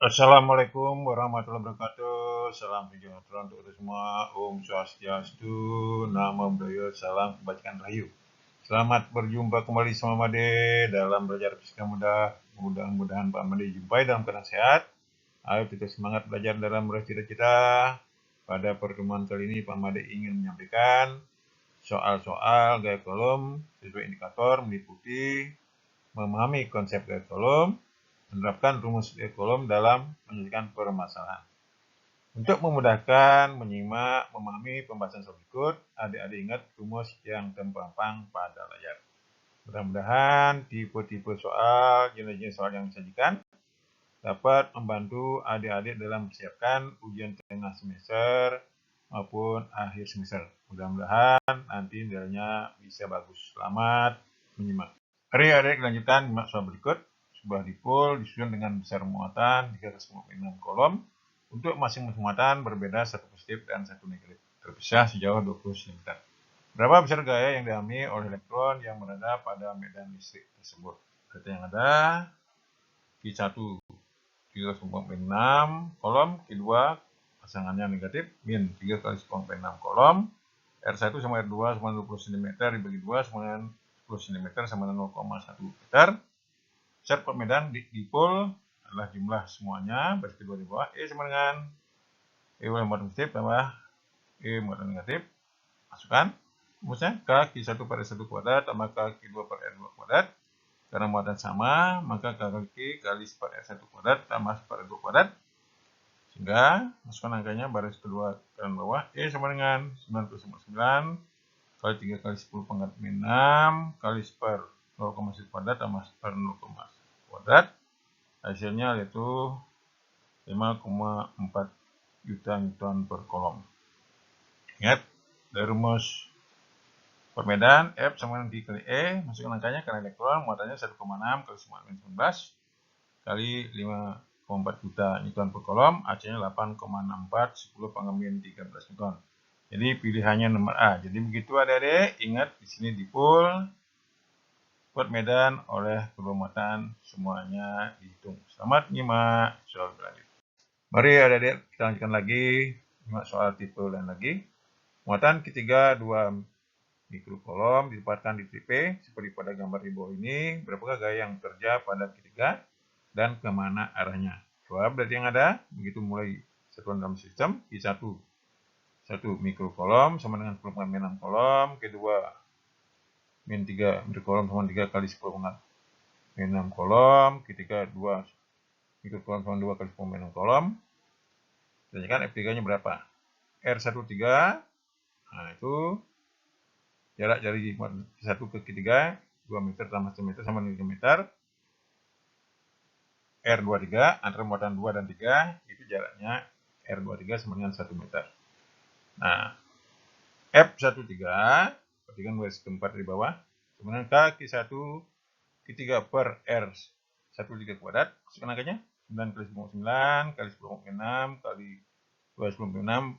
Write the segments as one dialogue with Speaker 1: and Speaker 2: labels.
Speaker 1: Assalamualaikum warahmatullahi wabarakatuh. Salam sejahtera untuk kita semua. Om Swastiastu, Namo Buddhaya, salam kebajikan rahayu. Selamat berjumpa kembali sama Made dalam belajar fisika mudah. Mudah-mudahan Pak Made jumpai dalam keadaan sehat. Ayo kita semangat belajar dalam meraih cita-cita. Pada pertemuan kali ini Pak Made ingin menyampaikan soal-soal gaya kolom sesuai indikator meliputi memahami konsep gaya kolom, menerapkan rumus gaya kolom dalam menyelesaikan permasalahan. Untuk memudahkan menyimak, memahami pembahasan berikut, adik-adik ingat rumus yang terpampang pada layar. Mudah-mudahan tipe-tipe soal, jenis-jenis soal yang disajikan dapat membantu adik-adik dalam mempersiapkan ujian tengah semester maupun akhir semester. Mudah-mudahan nanti nilainya bisa bagus. Selamat menyimak. Mari adik lanjutkan menyimak soal berikut. Sebuah dipol disusun dengan besar muatan 3,6 kolom. Untuk masing-masing muatan berbeda, satu positif dan satu negatif. Terpisah sejauh 20 cm. Berapa besar gaya yang dialami oleh elektron yang berada pada medan listrik tersebut? Data yang ada, Q1 3,6 kolom, Q2 pasangannya negatif, min 3 kali 10,6 kolom, R1 sama R2 sama 20 cm dibagi 2 sama dengan 10 cm sama dengan 0,1 meter. Besar permedan dipol adalah jumlah semuanya, baris kedua di bawah, E sama dengan E muatan positif tambah E muatan negatif. Masukkan rumusnya K Q1 per R1 kuadrat tambah K Q2 per R2 kuadrat. Karena muatan sama, maka K kali Q kali per R1 kuadrat tambah per R2 kuadrat. Sehingga masukkan angkanya baris kedua kanan bawah, E sama dengan 9,9 kali 3 kali 10 pangkat 6 kali per 0,1 kuadrat tambah per 0,1 kuadrat. Hasilnya yaitu 5,4 juta Newton per kolom. Ingat, dari rumus permedan F sama dengan Q kali E, masukkan angkanya karena elektron muatannya 1,6 kali 19 kali 5,4 juta Newton per kolom, AC-nya 8,64 10 pangkat 13 Newton. Jadi pilihannya nomor A. Jadi begitu adik-adik, ingat di sini dipol buat medan oleh kedua muatan semuanya dihitung. Selamat menyimak soal berikut. Mari adik-adik kita lanjutkan lagi menyimak soal tipe lain lagi. Muatan ketiga 2 mikrokolom ditempatkan di titik P seperti pada gambar di bawah ini. Berapakah gaya yang bekerja pada ketiga dan kemana arahnya? Jawab berarti yang ada begitu mulai satuan dalam sistem I1 1 mikrokolom sama dengan 10,6 kolom, kedua min 3 mikrokolom sama 3 kali 10,6 kolom, ketiga 2 mikrokolom sama 2 kali 10,6 kolom. Tanyakan F3 nya berapa? R13, nah itu jarak dari 1 ke ketiga 2 meter tambah 1 meter sama dengan 3 meter. R23 antara muatan 2 dan 3 itu jaraknya R23 sama dengan 1 meter. Nah, F13 perhatikan garis keempat di bawah sebenarnya K1 Q3 per R13 kuadrat, masukkan angkanya 9 kali 10,9 kali 10,6 kali 2,6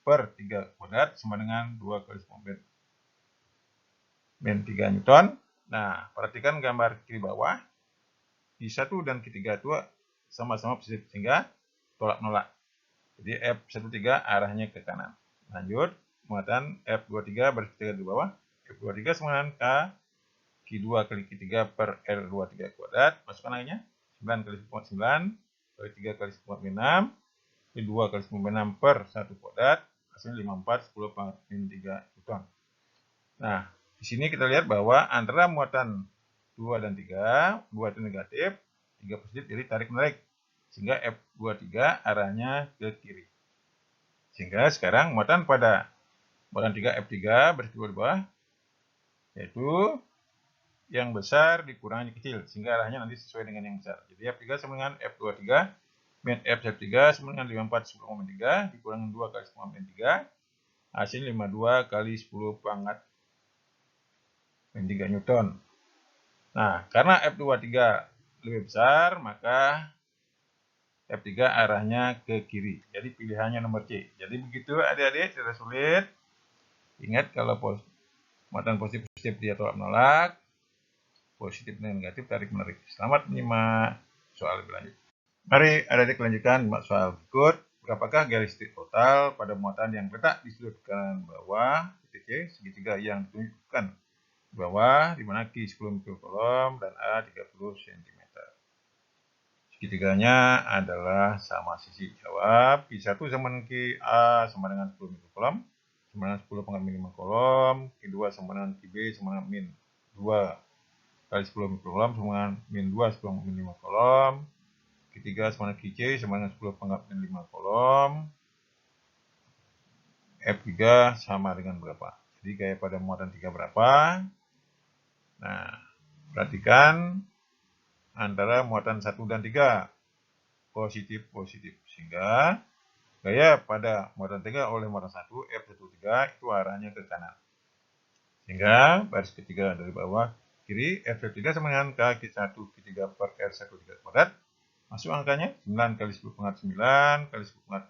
Speaker 1: per 3 kuadrat sama dengan 2 kali 10 min 3 Newton. Nah, perhatikan gambar kiri bawah, Q1 dan Q3 itu sama-sama positif sehingga tolak-menolak. Jadi F13 arahnya ke kanan. Lanjut, muatan F23 baris ketiga di bawah. F23 sama dengan K Q2 kali Q3 per R23 kuadrat. Masukkan angkanya 9 kali 10,9 kali 3 kali 10,6 kali 2 kali 10,6 per 1 kuadrat. Hasilnya 54 10 pangkat min 3 Newton. Nah, di sini kita lihat bahwa antara muatan 2 dan 3, 2 itu negatif, 3 positif, jadi tarik-menarik. Sehingga F23 arahnya ke kiri. Sehingga sekarang muatan pada muatan 3 F3 baris kedua di bawah, yaitu yang besar dikurangi yang kecil, sehingga arahnya nanti sesuai dengan yang besar. Jadi F3 sama dengan F23, min F13 sama dengan 54 10,3 dikurangi 2 kali 10,3, hasilnya 52 kali 10 pangkat min 3 Newton. Nah, karena F23 lebih besar, maka F3 arahnya ke kiri. Jadi pilihannya nomor C. Jadi begitu adik-adik, tidak sulit. Ingat kalau muatan positif dia tolak menolak, positif dan negatif tarik menarik. Selamat menyimak soal lebih lanjut. Mari adik-adik lanjutkan soal berikut. Berapakah garis titik total pada muatan yang terletak di sudut kanan bawah titik C segitiga yang ditunjukkan di bawah, di mana Q 10 mikrokulom dan A 30 cm. Segitiganya adalah sama sisi. Jawab, Q1 sama dengan QA sama dengan 10 mikrokulom, sama dengan 10 pangkat min 5 kolom, Q2 sama dengan QB sama dengan min 2 kali 10 mikrokulom sama dengan min 2 10 pangkat min 5 kolom, Q3 sama dengan QC sama dengan 10 pangkat min 5 kolom, F3 sama dengan berapa? Jadi gaya pada muatan 3 berapa? Nah, perhatikan antara muatan 1 dan 3 positif-positif, sehingga gaya pada muatan 3 oleh muatan 1 F13 itu arahnya ke kanan. Sehingga baris ketiga dari bawah kiri F13 sama dengan K1 Q3 per R13 kuadrat. Masuk angkanya 9 kali 10 pangkat 9 kali 10 pangkat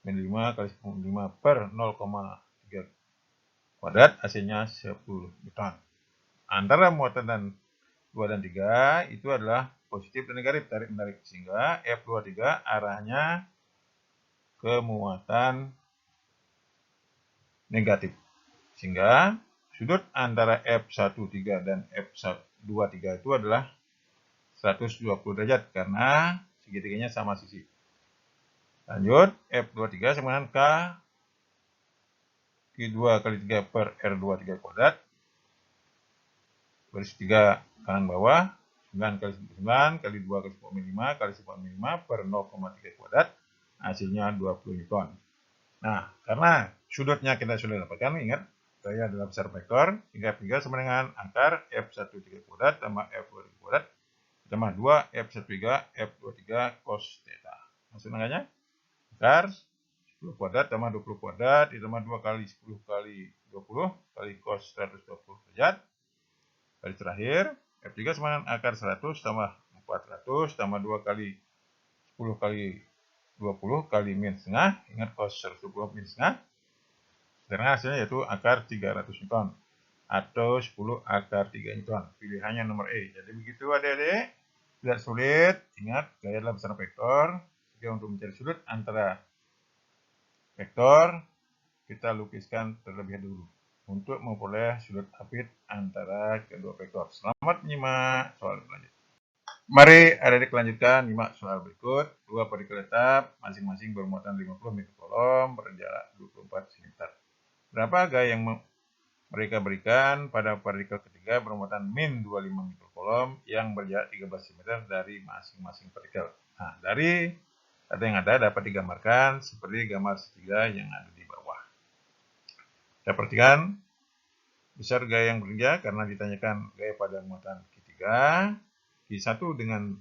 Speaker 1: min 5 kali 10 pangkat 5 per 0,3 kuadrat, hasilnya 10 Newton. Antara muatan dan 2 dan 3 itu adalah positif dan negatif, tarik menarik, sehingga F23 arahnya ke muatan negatif. Sehingga sudut antara F13 dan F23 itu adalah 120 derajat karena segitiganya sama sisi. Lanjut, F23 sama dengan K Q2 kali 3 per R23 kuadrat. Baris 3 kanan bawah, 9 kali 9 kali 2 kali 10 min 5 kali 10 min 5 per 0,3 kuadrat, hasilnya 20 Newton. Nah, karena sudutnya kita sudah dapatkan, ingat, gaya adalah besar vektor, sehingga F3 sama dengan akar F13 kuadrat tambah F23 kuadrat tambah 2 F13 F23 cos theta. Maksud angkanya, akar 10 kuadrat tambah 20 kuadrat ditambah 2 kali 10 kali 20 kali cos 120 derajat. Kali terakhir, F3 sama dengan akar 100 tambah 400 tambah 2 kali 10 kali 20 kali min setengah. Ingat cos 120 min setengah. Karena hasilnya yaitu akar 300 Newton atau 10 akar 3 Newton. Pilihannya nomor E. Jadi begitu adik-adik. Tidak sulit. Ingat, gaya adalah besar vektor. Jika untuk mencari sudut antara vektor, kita lukiskan terlebih dahulu untuk memperoleh sudut apit antara kedua vektor. Selamat menyimak soal selanjutnya. Mari adik-adik lanjutkan nyimak soal berikut. Dua partikel tetap masing-masing bermuatan 50 mikrokolom berjarak 24 cm. Berapa gaya yang mereka berikan pada partikel ketiga bermuatan min 25 mikrokolom yang berjarak 13 cm dari masing-masing partikel. Nah, dari data yang ada dapat digambarkan seperti gambar segitiga yang ada di bawah. Kita perhatikan besar gaya yang bekerja karena ditanyakan gaya pada muatan Q3. Q1 dengan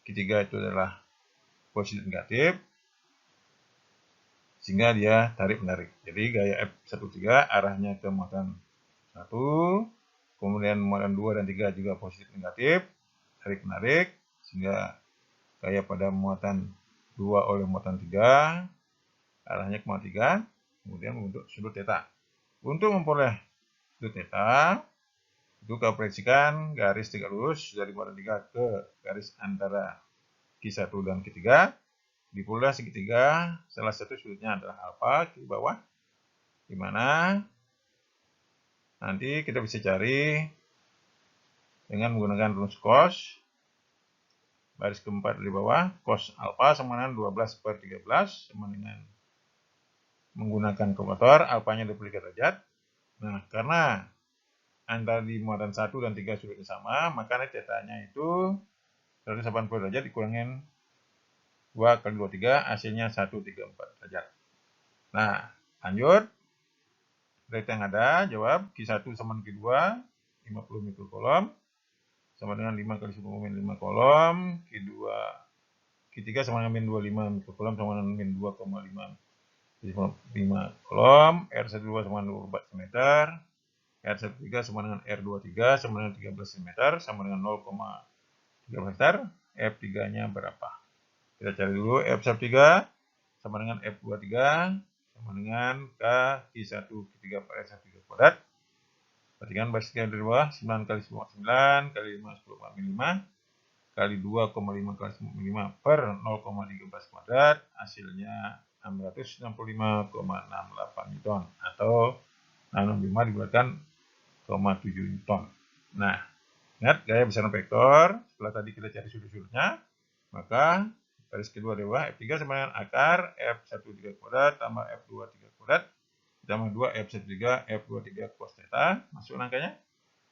Speaker 1: Q3 itu adalah positif negatif, sehingga dia tarik menarik. Jadi gaya F13 arahnya ke muatan 1, kemudian muatan 2 dan 3 juga positif negatif, tarik menarik, sehingga gaya pada muatan 2 oleh muatan 3 arahnya ke muatan 3, kemudian membentuk sudut theta. Untuk memperoleh sudut theta, itu kita proyeksikan garis tegak lurus dari muatan 3 ke garis antara Q1 dan Q3. Dipulih segitiga, salah satu sudutnya adalah alfa di bawah, di mana nanti kita bisa cari dengan menggunakan rumus cos. Baris keempat di bawah, cos alfa sama dengan 12 per 13 sama dengan menggunakan kalkulator, alfanya 23 derajat. Nah, karena antara di muatan 1 dan 3 sudutnya sama, maka tetanya itu 180 derajat dikurangin 2 kali 23, hasilnya 134 derajat. Nah, lanjut. Dari yang ada, jawab Q1 sama dengan Q2, 50 mikrokolom, sama dengan 5 kali 10 min 5 kolom, Q3 sama dengan min 25 mikrokolom, sama dengan min 2,5 kolom, R12 sama dengan 24 cm, R13 sama dengan R23 sama dengan 13 cm, sama dengan 0,13 meter, F3-nya berapa? Kita cari dulu F13 sama dengan F23 sama dengan K1 Q3 per S13 kuadrat. Perhatikan baris dari bawah, 9 kali 10 9 kali 5 10 min 5 kali 2,5 kali 5 per 0,13 kuadrat, hasilnya 665,68 Newton atau 665 diberikan 0,7 Newton. Nah, ingat gaya besaran vektor, setelah tadi kita cari sudut-sudutnya, maka garis kedua di bawah F3 sama dengan akar F13 kuadrat tambah F23 kuadrat ditambah 2 F13 F23 cos theta. Masuk angkanya.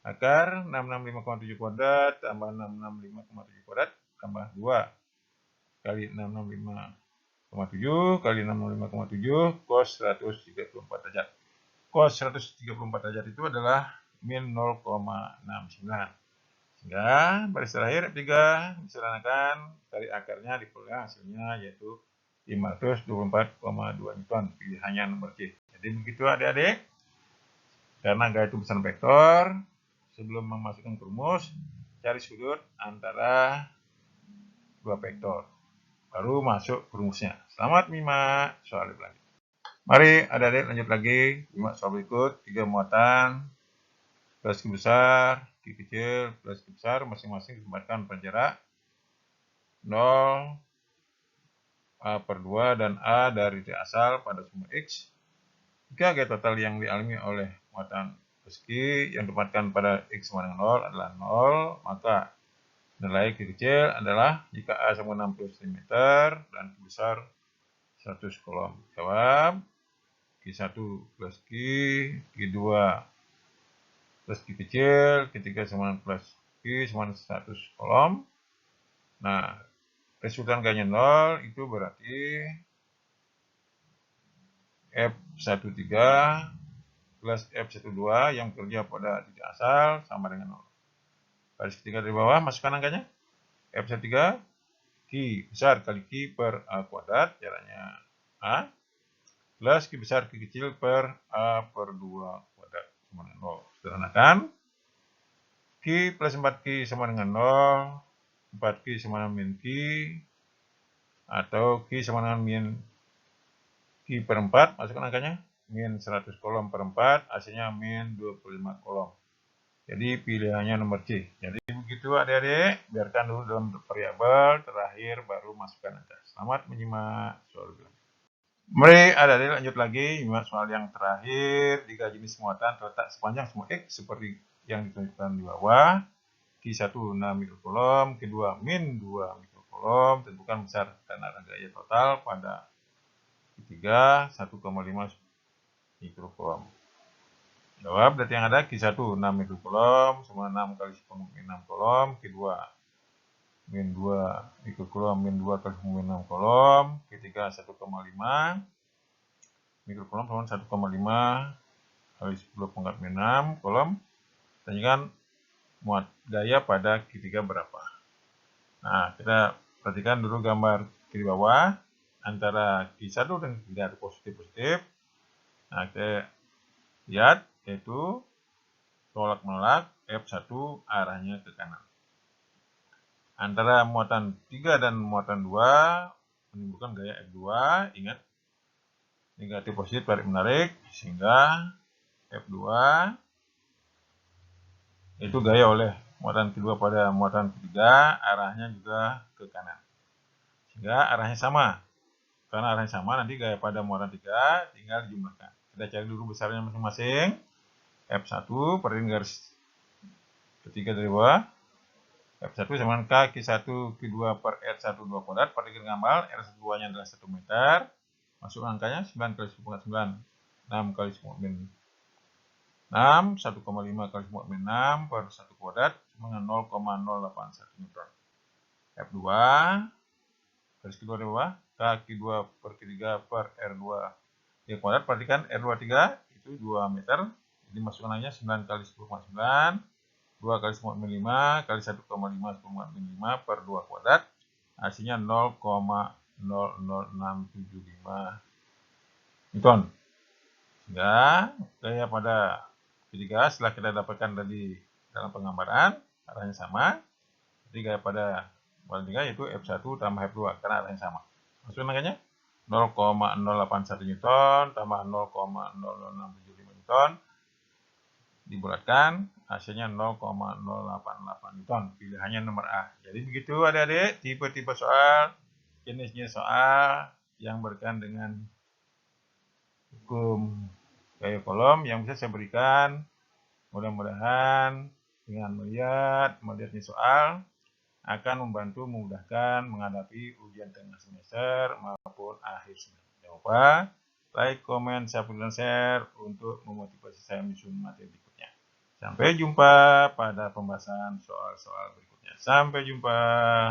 Speaker 1: Akar 665,7 kuadrat tambah 665,7 kuadrat tambah 2 kali 665,7 kali 665,7 cos 134 derajat. Cos 134 derajat itu adalah min 0,69. Sehingga baris terakhir F3 diseranakan dari akarnya diperoleh hasilnya yaitu 524,2 Newton. Pilihannya nomor C. Jadi begitu adik-adik. Karena gaya itu besaran vektor, sebelum memasukkan ke rumus, cari sudut antara dua vektor. Baru masuk ke rumusnya. Selamat menyimak soal berikut. Mari adik-adik lanjut lagi. Simak soal berikut. 3 muatan plus Q besar, Q kecil plus Q besar masing-masing ditempatkan pada jarak 0, A/2 dan A dari titik asal pada sumber X. Jika gaya total yang dialami oleh muatan plus Q yang ditempatkan pada X sama dengan 0 adalah 0, maka nilai Q kecil adalah jika A sama 60 cm dan Q besar 100 kolom. Jawab Q1 plus Q, Q2 plus Q kecil, Q3 sama plus Q sama 100 kolom. Nah, resultan gayanya 0 itu berarti F13 plus F12 yang bekerja pada titik asal sama dengan 0. Garis ketiga dari bawah, masukkan angkanya. F13 Q besar kali Q per A kuadrat, jaraknya A, plus Q besar Q kecil per A/2 kuadrat sama dengan 0. Sederhanakan. Q plus 4Q sama dengan 0, 4Q sama dengan min Q, atau Q sama dengan min Q per 4, masukkan angkanya, min 100 kolom per 4, hasilnya min 25 kolom. Jadi pilihannya nomor C. Jadi begitu adik-adik, biarkan dulu dalam variabel, terakhir baru masukkan angka. Selamat menyimak soal berikut. Mari adik-adik lanjut lagi, menyimak soal yang terakhir. 3 jenis muatan terletak sepanjang sumbu X seperti yang ditunjukkan di bawah. Q1 6 mikrokolom, Q2 min 2 mikrokolom, tentukan besar dan arah gaya total pada Q3 1,5 mikrokolom. Jawab berarti yang ada Q1 6 mikrokolom, sama 6 kali 10 min 6 kolom, Q2 min 2 mikrokolom, min 2 kali 10 min 6 kolom, Q3 1,5 mikrokolom sama 1,5 kali 10 pangkat min 6 kolom. Tanyakan muat gaya pada Q3 berapa. Nah, kita perhatikan dulu gambar kiri bawah antara Q1 dan Q3 ada positif-positif. Nah, kita lihat yaitu tolak menolak F1 arahnya ke kanan. Antara muatan 3 dan muatan 2 menimbulkan gaya F2. Ingat, negatif positif tarik menarik sehingga F2 itu gaya oleh muatan kedua pada muatan ketiga, arahnya juga ke kanan. Sehingga arahnya sama. Karena arahnya sama, nanti gaya pada muatan 3 tinggal dijumlahkan. Kita cari dulu besarnya masing-masing. F1, perhatikan garis ketiga dari bawah. F1 sama dengan K, Q1, Q2 per R1 2 kuadrat. Perhatikan gambar, R1 nya adalah 1 meter. Masuk angkanya 9 kali 10 9. 6 kali 10 min 6, 1,5 kali 10 min 6 per 1 kuadrat dengan 0,081 Newton. F2, garis kedua di bawah, K2 per Q3 per R2 di kuadrat. Perhatikan R23 itu 2 meter. Jadi masukkan aja 9 kali 10,9, 2 kali 10 min 5 kali 1,5 10 min 5 per 2 kuadrat. Hasilnya 0,00675 Newton. Sehingga gaya pada ketiga setelah kita dapatkan tadi dalam penggambaran arahnya sama. Jadi gaya pada muatan 3 yaitu F1 tambah F2 karena arahnya sama. Maksudnya makanya 0,081 Newton tambah 0,00675 Newton dibulatkan, hasilnya 0,088 Newton. Pilihannya nomor A. Jadi begitu adik-adik, tipe-tipe soal, jenis-jenis soal yang berkaitan dengan hukum gaya kolom yang bisa saya berikan. Mudah-mudahan dengan melihat soal akan membantu memudahkan menghadapi ujian tengah semester maupun akhir semester. Jangan lupa like, komen, subscribe, dan share untuk memotivasi saya menyusun materi berikutnya. Sampai jumpa pada pembahasan soal-soal berikutnya. Sampai jumpa.